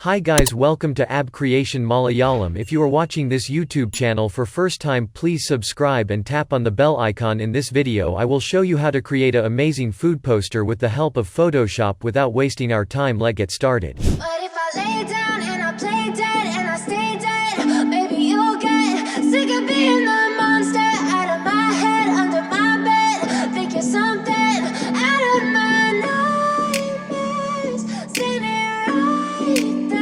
Hi guys, welcome to abcreation Malayalam. If you are watching this YouTube channel for first time, please subscribe and tap on the bell icon. In this video I will show you how to create an amazing food poster with the help of Photoshop without wasting our time. Let's get started. But if I lay down and I play dead and I stay dead, maybe you'll get sick of being the monster out of my head, under my bed. Think you're something out of my nightmares, standing right there.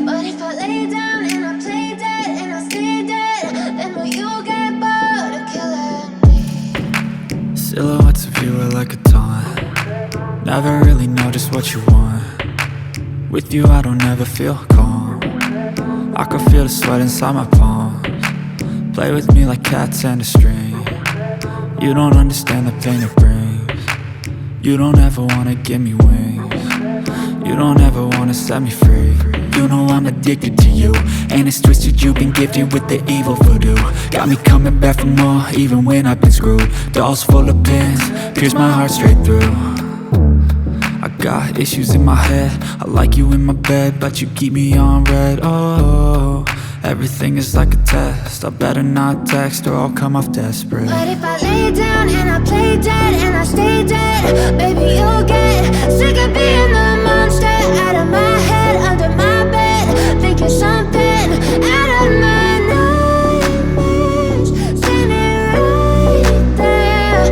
But if I lay down and I play dead and I stay dead, then will you get bored of killing me? Silhouettes of you are like a taunt. Never really know just what you want. With you I don't ever feel calm. I can feel the sweat inside my palms. Play with me like cats and a string. You don't understand the pain it brings. You don't ever wanna give me wings. You don't ever wanna set me free. You know I'm addicted to you, and it's twisted, you've been gifted with the evil voodoo. Got me coming back for more, even when I've been screwed. Dolls full of pins, pierce my heart straight through. I got issues in my head, I like you in my bed, but you keep me on red. Oh, everything is like a test. I better not text or I'll come off desperate. But if I lay down and I play dead and I stay dead, baby you'll get sick of being the monster out of my head, under my bed. Think you're something out of my nightmares, standing right there.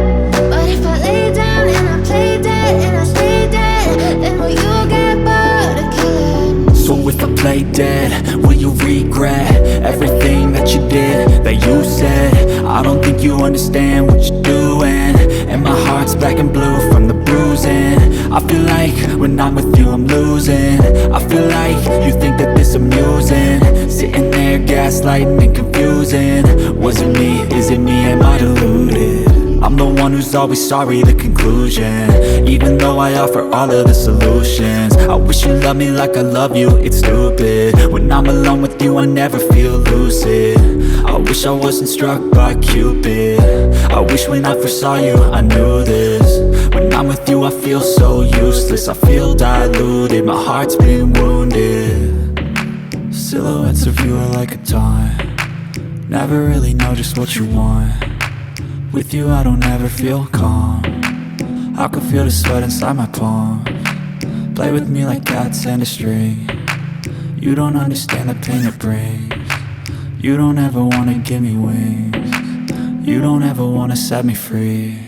But if I lay down and I play dead and I stay dead, then will you get bored of killing me? So if I play dead, will you regret everything that you did, that you said? I don't think you understand what you're doing, and my heart's black and blue from the bruising. I feel like when I'm with you I'm losing. I feel like you think that this amusing, sitting there gaslighting and confusing. Was it me? Is it me? Am I deluded? I'm the one who's always sorry, the conclusion, even though I offer all of the solutions. I wish you loved me like I love you, it's stupid. When I'm alone with you I never feel lucid. I wish I wasn't struck by Cupid. I wish when I first saw you I knew this. When I'm with you I feel so useless, I feel diluted, my heart's been wounded. Silhouettes of you are like a taunt. Never really know just what you want. With you I don't ever feel calm. I can feel the sweat inside my palms. Play with me like cats and a string. You don't understand the pain it brings. You don't ever wanna give me wings. You don't ever wanna set me free.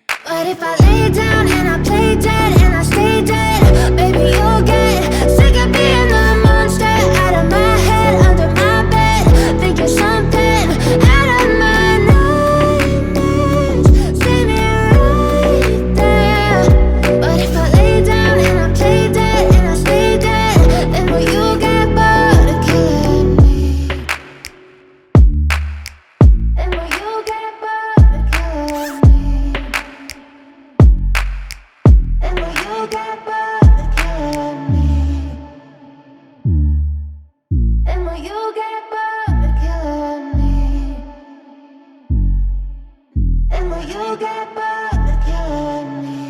But if I lay down and I play dead and I stay dead, baby you'll get sick of being the monster out of my head, under my bed. Think you're something out of my nightmares, standing right there. But if I lay down and I play dead and I stay dead, then will you get bored of killing me? Then will you get bored of killing me? And will you get bored of killing me? And will you get bored of killing me? And will you get bored of killing me?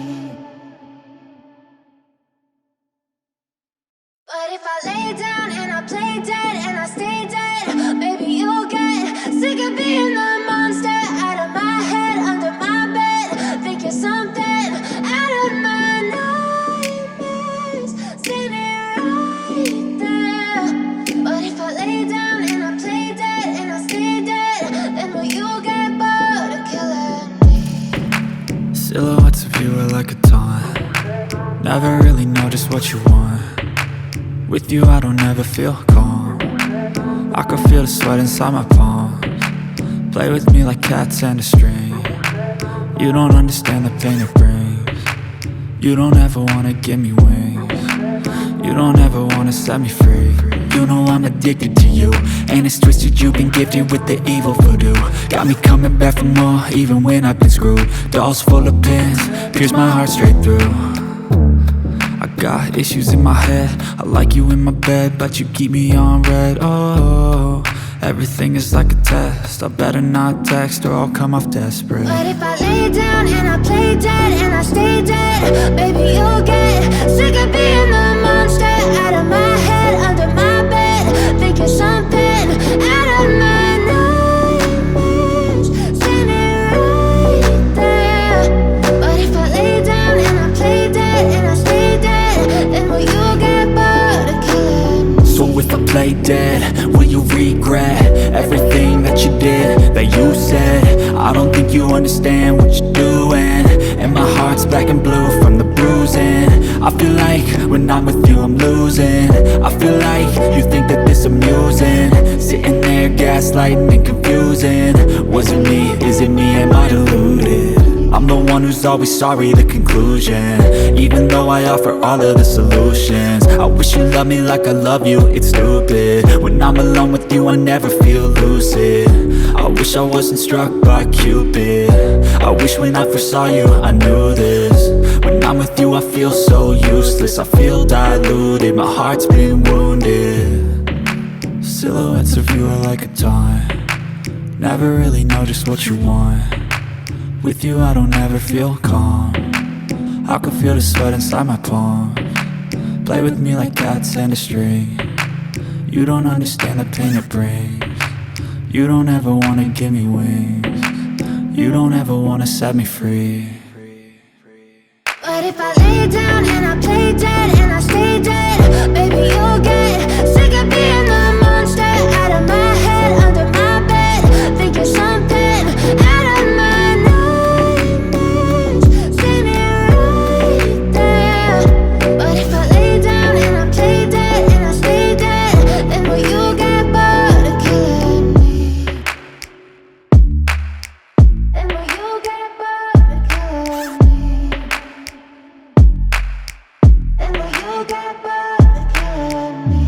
But if I lay down and I play dead and I stay dead, baby you'll get sick of being the monster out of my head, under my bed. Think you're something out of my nightmares, standing right there. But if I lay down and I play dead and I stay dead, then will you get bored of killing me? Silhouettes of you are like a taunt. Never really know just what you want. With you I don't ever feel calm. I can feel the sweat inside my palms. Play with me like cats and a string. You don't understand the pain it brings. You don't ever wanna give me wings. You don't ever wanna set me free. You know I'm addicted to you, and it's twisted, you've been gifted with the evil voodoo. Got me coming back for more, even when I've been screwed. Dolls full of pins, pierce my heart straight through. I got issues in my head, I like you in my bed, but you keep me on red. Oh, Everything is like a test. I better not text or I'll come off desperate. But if I lay down and I play dead and I stay dead, baby, you'll get sick of being the monster out of my head, under my bed, thinking something out of my nightmares, standing right there. But if I lay down and I play dead and I stay dead, then will you get bored of killing me? So if I play dead, will you regret everything that you did, that you said? I don't think you understand what you're doing, and my heart's black and blue from the bruising. I feel like when I'm with you I'm losing. I feel like you think that this amusing, sitting there gaslighting and confusing. Was it me? Is it me? Am I deluded? I'm the one who's always sorry, the conclusion, even though I offer all of the solutions. I wish you loved me like I love you, it's stupid. When I'm alone with you I never feel lucid. I wish I wasn't struck by Cupid. I wish when I first saw you I knew this. When I'm with you I feel so useless, I feel diluted, my heart's been wounded. Silhouettes of you are like a taunt, never really know just what you want. With you I don't ever feel calm, I can feel the sweat inside my palms. Play with me like cats and a string. You don't understand the pain it brings. You don't ever wanna give me wings. You don't ever wanna set me free. But if I lay down and I play dead and I stay dead, baby, you'll get sick of being the monster out of my head, under my bed, thinking something out of my nightmares, standing right there. But if I lay down and I play dead and I stay dead, then will you get bored of killing me? Then will you get bored of killing me? Then will you get bored of killing me?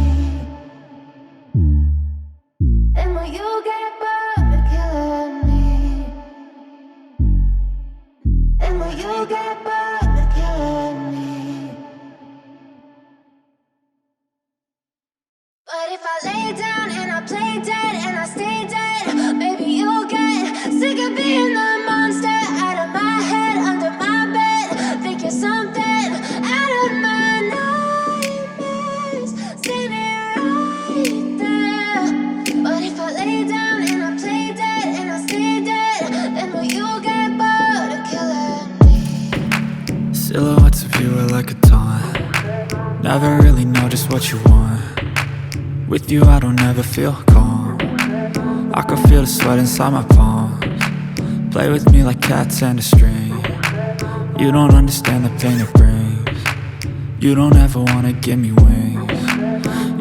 Then will you get bored of killing me? Then will you get bored of killing me? But if I lay down and I play dead and I stay dead, baby, you'll get sick of being the monster out of my head, under my bed, thinking something out of my nightmares, standing right there. But if I lay down and I play dead and I stay dead, then will you get bored of killing me? Silhouettes of you are like a taunt, never really know just what you want. With you I don't ever feel calm, I can feel the sweat inside my palms. Play with me like cats and a string. You don't understand the pain it brings. You don't ever wanna give me wings.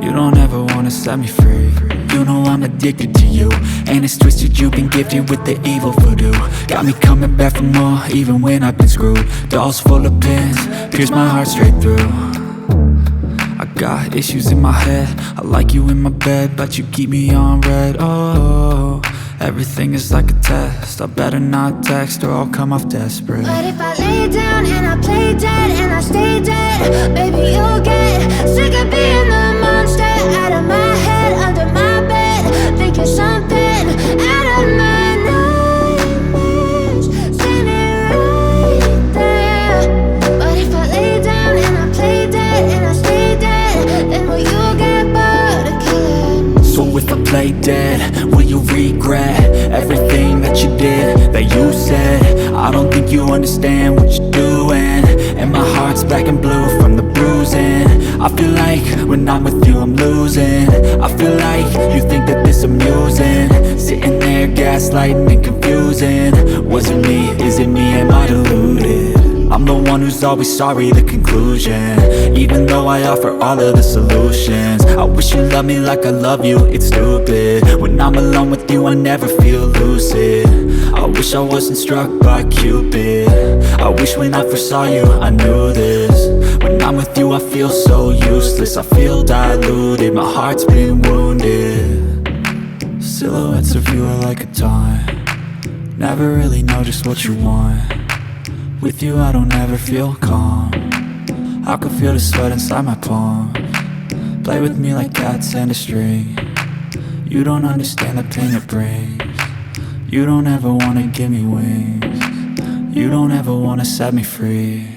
You don't ever wanna set me free. You know I'm addicted to you, and it's twisted, you've been gifted with the evil voodoo. Got me coming back for more, even when I've been screwed. Dolls full of pins, pierce my heart straight through. I got issues in my head, I like you in my bed, but you keep me on red. Oh, everything is like a test. I better not text or I'll come off desperate. But if I lay down and I play dead and I stay dead, baby, you'll get sick of being the monster out of my head, under my bed, thinking something out of my nightmares, standing right there. But if I lay down and I play dead and I stay dead, then will you get bored of killing me? So if I play dead, will you regret everything that you did, that you said? I don't think you understand what you're doing, and my heart's black and blue from the bruising. I feel like when I'm with you I'm losing. I feel like you think that this amusing, sitting there gaslighting and confusing. Was it me? Is it me? Am I deluded? I'm the one who's always sorry, the conclusion, even though I offer all of the solutions. I wish you loved me like I love you, it's stupid. When I'm alone with you I never feel lucid. I wish I wasn't struck by Cupid. I wish when I first saw you I knew this. When I'm with you I feel so useless, I feel diluted, my heart's been wounded. Silhouettes of you are like a taunt, never really know just what you want. With you I don't ever feel calm, I can feel the sweat inside my palms. Play with me like cats and a string. You don't understand the pain it brings. You don't ever wanna give me wings. You don't ever wanna set me free.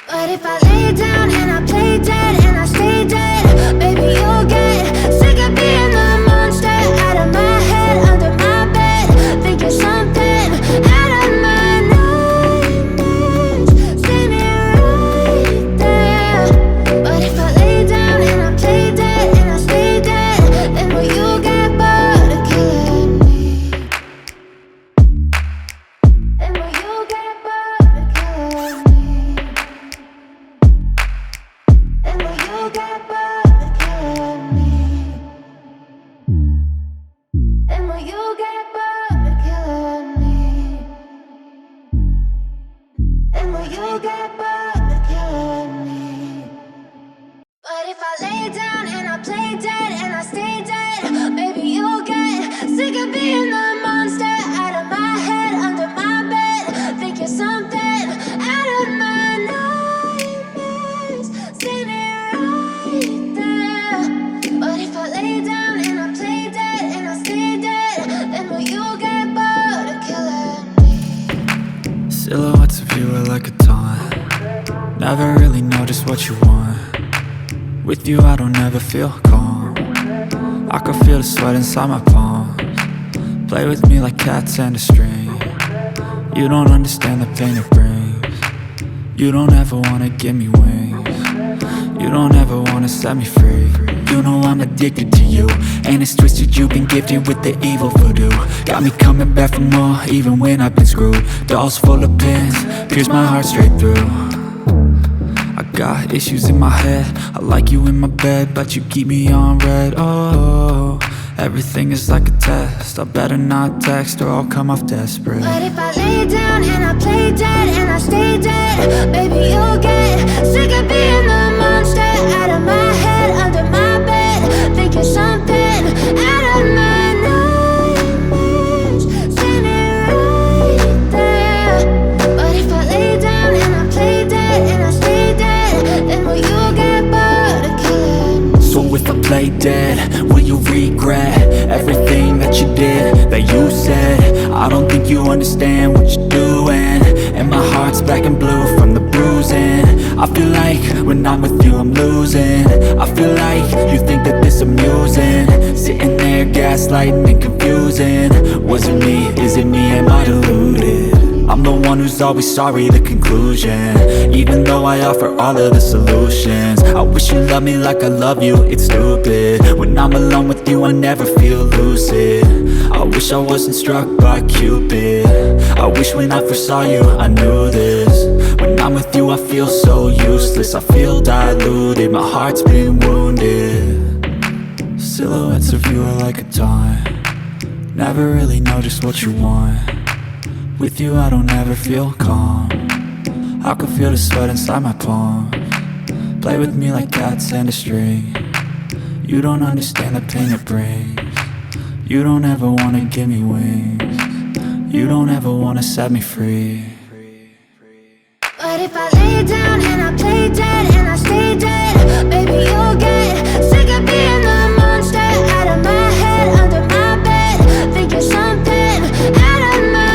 But if I lay down and I play dead and I stay dead, baby, you'll get sick of being the monster out of my head, under my bed, thinking something out of my nightmares. See me right there. But if I lay down and I play dead and I stay dead, then will you get bored of killing me? Then will you get bored of killing me? And will you get bored of killing me? And will you get bored of killing me? And will you get bored of killing me? But if I lay down and I play dead and I stay dead, baby, you'll get sick of being the monster out of my head, under my bed, thinking something out of my nightmares. See me right there. But if I lay down and I play dead and I stay dead, then will you get bored of killing me? Silhouettes of you are like a taunt. Never really know just what you want. With you I don't ever feel calm. I can feel the sweat inside my palms. Play with me like cats and a string. You don't understand the pain it brings. You don't ever wanna give me wings. You don't ever wanna set me free. You know I'm addicted to you, and it's twisted, you've been gifted with the evil voodoo. Got me coming back for more, even when I've been screwed. Dolls full of pins, pierce my heart straight through. I got issues in my head, I like you in my bed, but you keep me on red. Oh, everything is like a test. I better not text or I'll come off desperate. But if I lay down and I play dead and I stay dead, baby, you'll get sick of being the monster out of my head, under my bed, thinking something out of my nightmares. See me right there. But if I lay down and I play dead and I stay dead, then will you get bored of killing me? So if I play dead, will you regret everything that you did, that you said? I don't think you understand what you're doing, and my heart's black and blue from the bruising. I feel like when I'm with you I'm losing. I feel like you think that this amusing, sitting there gaslighting and confusing. Was it me? Is it me? Am I deluded? I'm the one who's always sorry, the conclusion, even though I offer all of the solutions. I wish you loved me like I love you, it's stupid. When I'm alone with you I never feel lucid. I wish I wasn't struck by Cupid. I wish when I first saw you I knew this. When I'm with you I feel so useless, I feel diluted, my heart's been wounded. Silhouettes of you are like a taunt. Never really know just what you want. With you I don't ever feel calm. I can feel the sweat inside my palms. Play with me like cats and a string. You don't understand the pain it brings. You don't ever wanna give me wings. You don't ever wanna set me free. But if I lay down